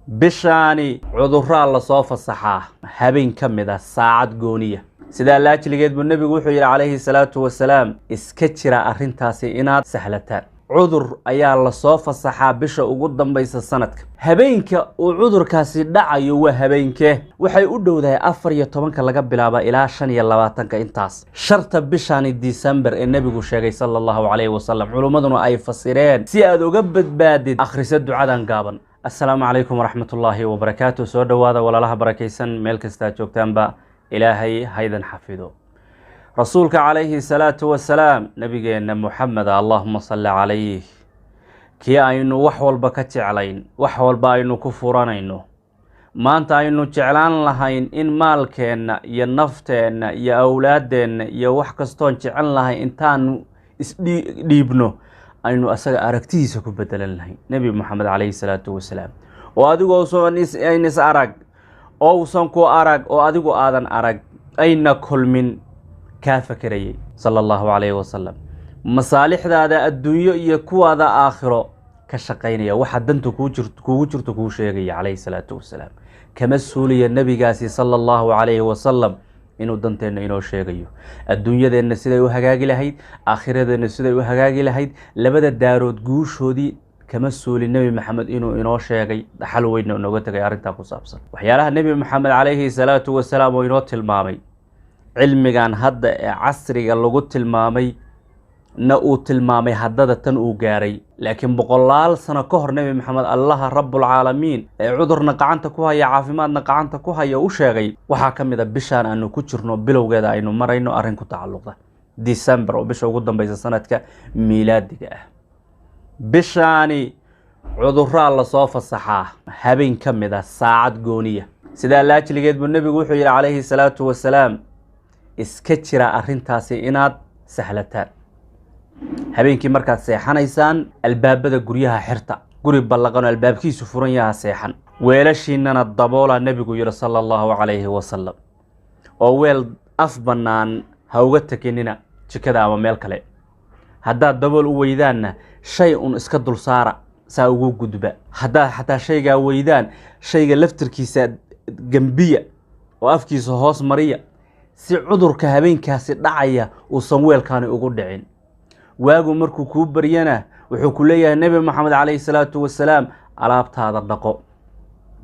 bishaani cudurraa la soo fasaxaa habeen ka mid ah saacad gooniya sida laajligeed buu nabigu wuxuu yiri calayhi salaatu wasalaam iska jira arintaasi inaad sahlataan cudur ayaa la soo fasaxaa bisha ugu dambaysa sanadka habeenka uu cudurkaasi dhacayo waa habeenkee waxay u dhowdahay 14 laga bilaabo ilaa 25 intaas sharta bishaani December ee nabigu sheegay sallallahu alayhi wasallam culumaduna ay fasireen si aad uga badbaadid akhriso ducadan gaaban. السلام عليكم ورحمة الله وبركاته. سود وهذا ولا لها بركيسن ملك استاجوكتان با إلهي هيدا حفظه رسولك عليه الصلاة والسلام نبينا محمد اللهم صل عليه كي أينو وحول بكتش علين وحول باينو كفوران أينو ما أنت أينو جعلان لهين إن مالكين يا نفتين يا أولادين يا وحكستون جعلان لهين إنتان ديبنو aynu asaga aragtiisa ku bedelan lahayn nabi maxamed alayhi salaatu wasalaam oo adigu soo aynis arag oo san ku arag oo adigu aadan arag ayna kulmin ka fakarayay sallallahu alayhi wasallam masaalixdaada adduunyo iyo kuwada aakhiro ka shaqeynaya waxa danta kugu jirto ku sheegay alayhi salaatu wasalaam kama suuliya nabigaasi sallallahu alayhi wasallam inuu danteena inoo sheegayo adduunyadeena siday u hagaagi lahayd aakhiradeena siday u hagaagi lahayd labada daarood guushoodii kama suuli nabi maxamed inuu inoo sheegay dhaxal weyn oo nooga tagay arinta ku saabsan waxyaalaha nabi maxamed alayhi salaatu wasalaam oo inoo tilmaamay cilmigan hadda ee casriga lagu tilmaamay na uu tilmaamay haddada tan uu gaaray laakiin boqolaal sano ka hor nabi maxamed allah rabbul caalamiin ee cudurna qacanta ku haya caafimaadna qacanta ku haya u sheegay waxa kamid ah bishaan aanu ku jirno bilowgeeda aynu marayno arrin ku tacalluqda December oo bisha ugu dambaysa sanadka miilaadiga ah bishaani cudurraa la soo fasaxaa habeen ka mid ah saacad gooniya sida laajligeed buu nabigu wuxuu yiri calayhi salaatu wasalaam iska jira arintaasi inaad sahlataan habeenkii markaad seexanaysaan albaabada guryaha xirta guri ballaqan albaabkiisu furan yahay seexan weelashiinana daboola nabigu yiri sallallahu alayhi wasallam oo weel af banaan ha uga takinina jikada ama meel kale hadda dabool u weydaanna shay iska dul saara saa ugu gudba hadda xataa shayga weydaan shayga laftirkiisa gambiya oo afkiisa hoos mariya si cudurka habeenkaasi dhacaya uu san weelkaani ugu dhicin waagu markuu ku bariyana wuxuu ku leeyahay nabi maxamed alayhi salaatu wasalaam alaabtaada dhaqo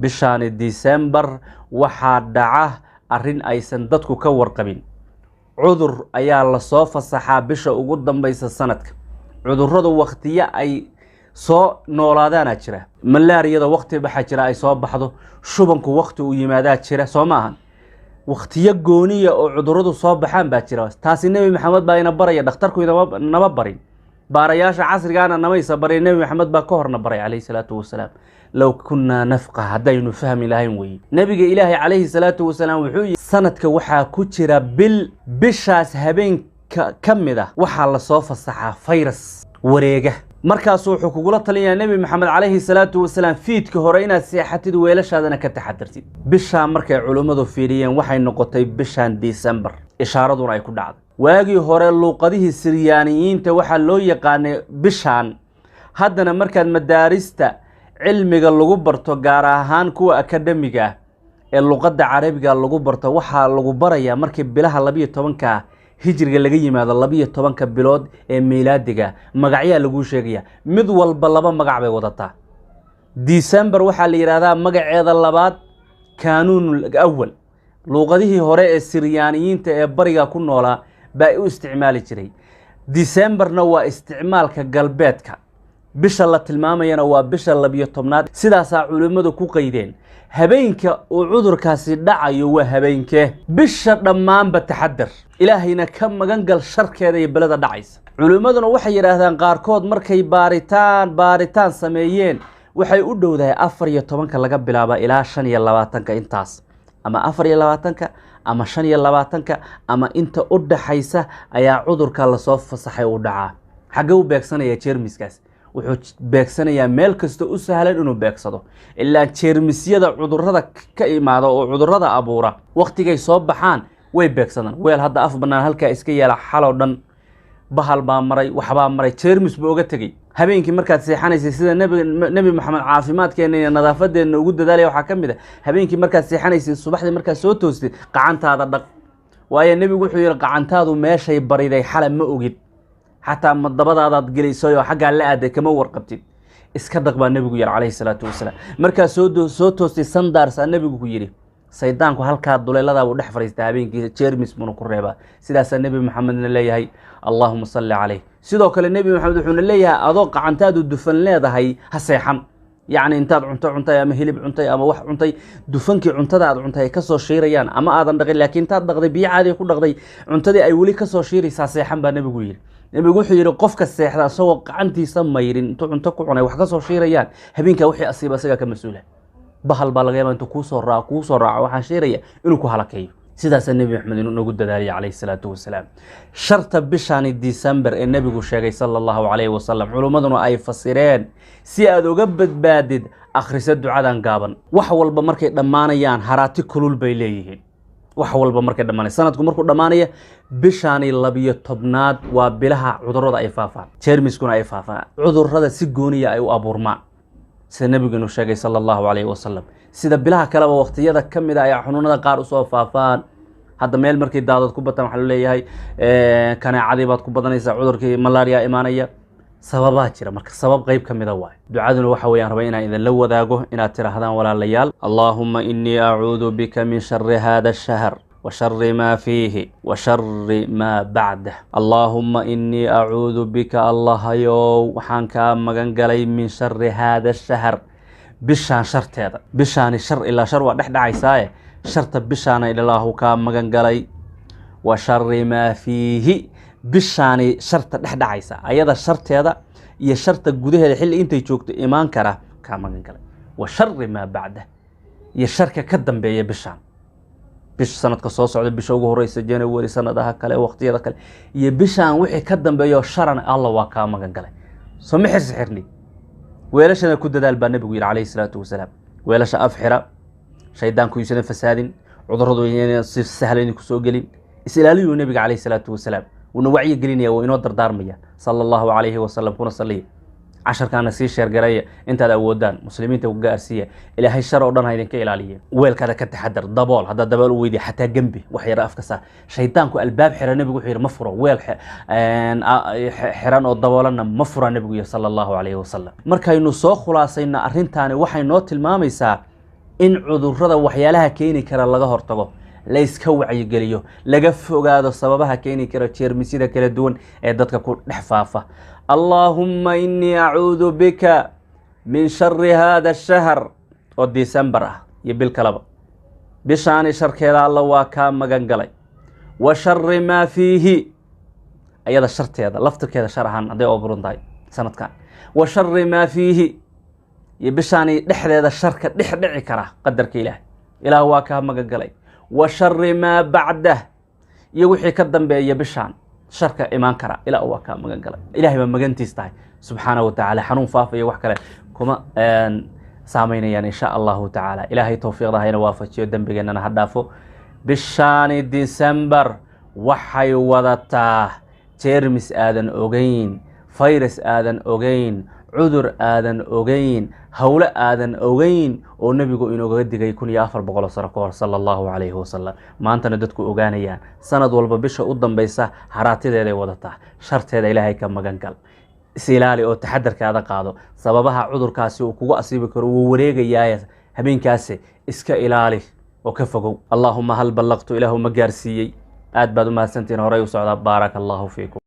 bishaan December waxa dhaca arin aysan dadku ka warqabin cudur ayaa la soo fasaxaa bisha ugu dambaysa sanadka cudurrada waqtiya ay soo noolaadana jira malaariyada waqti baxa jira ay soo baxdo shubanku waqti uu yimaada jira Soomahan waqtiyo gooniya oo cudurradu soo baxaan baa jira taasi nabi maxamed baa ina baraya dhakhtarku inaba barin baarayaasha casrigaana namaysa baray nabi maxamed baa ka horna baray alayhi salaatu wasalaam law kunna nafqa hadaynu fahmi lahayn way nabiga ilaahay alayhi salaatu wasalaam wuxuu sanadka waxa ku jira bishaas habeenka kamida waxa la soo fasaxaa virus wareega markaas wuxuu kugula talinayaa nabi maxamed alayhi salaatu wasalaam fiidka hore inaad seexatid weelashaadana ka taxadartid bisha markay culimadu fiiriyeen waxay noqotay bishan December ishaaraduna ay ku dhacday waagi hore luuqadihii Siryaaniyiinta waxa loo yaqaanay bishan haddana markaad madaarista cilmiga lagu barto gaar ahaan kuwa akademiga ee luqadda Carabiga lagu barto waxa lagu barayaa markii bilaha 12 hijriga laga yimaado 12 bilood ee miilaadiga magacyo lagu sheegaya mid walba laba magac bay wadataa December waxa la yiraahdaa magaceeda labaad kaanunul awwal luqadihii hore ee Siryaaniyiinta ee bariga ku noolaa baa u isticmaali jiray Decemberna waa isticmaalka galbeedka bisha la tilmaamayana waa bisha 12aad sidaas culimadu ku qaydeen habeenka uu cudurkaasi dhacayo waa habeenkee bisha dhamaanba taxadar ilaahayna ka magan gal sharkeeda iyo balada dhacaysa culimaduna waxay yiraahdaan qaarkood markay baaritaan sameeyeen waxay u dhowdahay 14 laga bilaabo ilaa 25 intaas ama 24 ama 25 ama inta u dhaxaysa ayaa cudurka la soo fasaxay u dhacaa xagee u beegsanaya jeermiskaas wuxuu beegsanayaa meel kasta u sahlan inuu beegsado ilaa jeermisyada cudurrada ka imaado oo cudurrada abuura waqtigay soo baxaan way beegsadaan weel hadda af banaan halka iska yeela xalo dhan bahal baa maray waxbaa maray jeermis buu uga tagay habeenkii markaad seexanaysay sida nabi maxamed caafimaadkeena iyo nadaafadeena ugu dadaalay waxa kamid ah habeenkii markaad seexanaysay subaxdii markaad soo toostay qacantaada dhaq waayo nabigu wuxuu yiri qacantaadu meeshay bariday xala ma ogid xataa madabadaadaad geliysay oo xagga la aaday kama warqabtid iska dhaq baa nabigu yiri calayhi salaatu wasalaam markaa soo toostay sandaarsa nabigu ku yiri saydaanku halka duleelada uu dhex fariistay habeenkii jeermis buu ku reebaa sidaas nabi maxamedna leeyahay allahumma salli alayhi sidoo kale nabi maxamed wuxuu leeyahay adoo qacantaadu dufan leedahay ha seexan يعني intaad cuntay ama hilib cuntay ama wax cuntay dufankii cuntada aad cuntay ka soo shiirayaan ama aadan dhaqin laakiin taad dhaqday biyo caadi ku dhaqday cuntadii ay wali ka soo shiiraysaa seexan baa nabigu yiri nabigu wuxuu yiri qofka seexda asagoo qacantiisa mayrin intuu cunto ku cunay wax ka soo shiirayaan habeenka wixii asiiba isaga ka mas'uula bahal baa laga yaabaa intuu ku soo raaco waxa shiiraya inuu ku halakayo sidaas nabi maxamed inuu nagu dadaalay calayhi salaatu wasalaam sharta bishan December ee nabigu sheegay sallallahu alayhi wasallam culumaduna ay fasireen si aad uga badbaadid akhrisa ducadan gaaban wax walba markay dhamaanayaan haraati kulul bay leeyihiin wax walba markay dhamaanay sanadku markuu dhamaanaya bishan 12aad waa bilaha cudurrada ay faafaan jeermiskuna ay faafaan cudurrada si gooniya ay u abuurmaan sida nabigu sheegay sallallahu alayhi wasallam sida bilaha kale waqtiyada kamid ah ay xanuunada qaar u soo faafaan hadda meel markay daadad ku bataan waxa leeyahay kanaacadi baad ku badanaysaa cudurkii malaria imaanaya sababa jira marka sabab qayb kamid ah waay ducaduna waxa weeyaan rabaa inaan idin la wadaago inaad tiraahdaan walaalayaal allahumma inni a'uudu bika min sharri hada ash-shahr وشر ما فيه وشر ما بعده اللهم إني أعوذ بك الله يو وحانك مغنغلي من شر هذا الشهر بشان شرط هذا بشان الشر إلا شر ودحد عيساية شرط بشان إلا الله كام مغنغلي وشر ما فيه بشان شرط دحد عيسا أيضا الشرط هذا هي شرط قده الحل انت يشوكت إيمان كرا كام مغنغلي وشر ما بعده هي الشركة كدن بيه بشان bish sanadka soo socda bisha ugu horeysa January sanadaha kale waqtiyada kale iyo bishaan wixii ka dambeeyo sharan Allah waa ka magan galay soo ma xirni weelashana ku dadaal baa nabigu yiri calayhi salaatu wasalaam weelasha afxira shaydaanku yuusan fasaadin cudurradu inay si sahlan ku soo galin islaaliyo nabiga calayhi salaatu wasalaam uu wacyi gelinaya oo inoo dardaarmaya sallallahu alayhi wasallam kuna salliya عشركان سي شير غريا انت اودان مسلمين تو غارسيه الهي شر ودن هيدنك الاليه ويلكada ka taxadar dabool hada dabool weydii xataa gambi wax yar afka sa shaytaanku albaab xiran nabigu wuxuu ma furo weel xiran oo daboolana ma furo nabigu sallallahu alayhi wasallam markaynu soo khulaasayna arintaani waxay noo tilmaamaysaa in cudurrada waxyaalaha keeni kara laga hortago la iska wacyi geliyo laga fogaado sababaha keeni kara jeermisida kala duwan ee dadka ku dhex faafa اللهم إني أعوذ بك من شر هذا الشهر وديسمبر يبل كلام بشان شر كذا الله وكام مجنجلي وشر ما فيه أيضا الشرط هذا لفت كذا شرحان هذا أوبرون داي سنة كان وشر ما فيه يبشاني دحر هذا الشر دحر كره قدر كإله إله وكام مجنجلي وشر ما بعده يوحي كدم بيبشان شركة إيمان كرا إلى أوكا مجن قلب إلهي ما مجن تستاي سبحانه وتعالى حنون فافي وحكلا كما سامين يعني إن شاء الله تعالى إلهي توفيق ذا هنا وافج يدم بجننا هدافو بالشان ديسمبر وحي وضتا تيرمس آذن أوجين فيروس آذن أوجين عذر آذن أوجين هؤلاء آذن أوجين والنبي يقول إنه قد يكون يافر بقول صلى الله عليه وسلم ما أنت ندتك أوجانيان سند والببشة قدام بيسا هراتي ذي وضتا شرط هذا إلهي كم مجنقل سيلالي أو تحدر كذا قاضو سببها عذر كاسي وكوا أصيبك ووريق يايا هبين كاسي إسكا إلالي وكفقوا اللهم هل بلغت إله مجارسي آد بعد ما سنتين هراي وسعدا بارك الله فيكم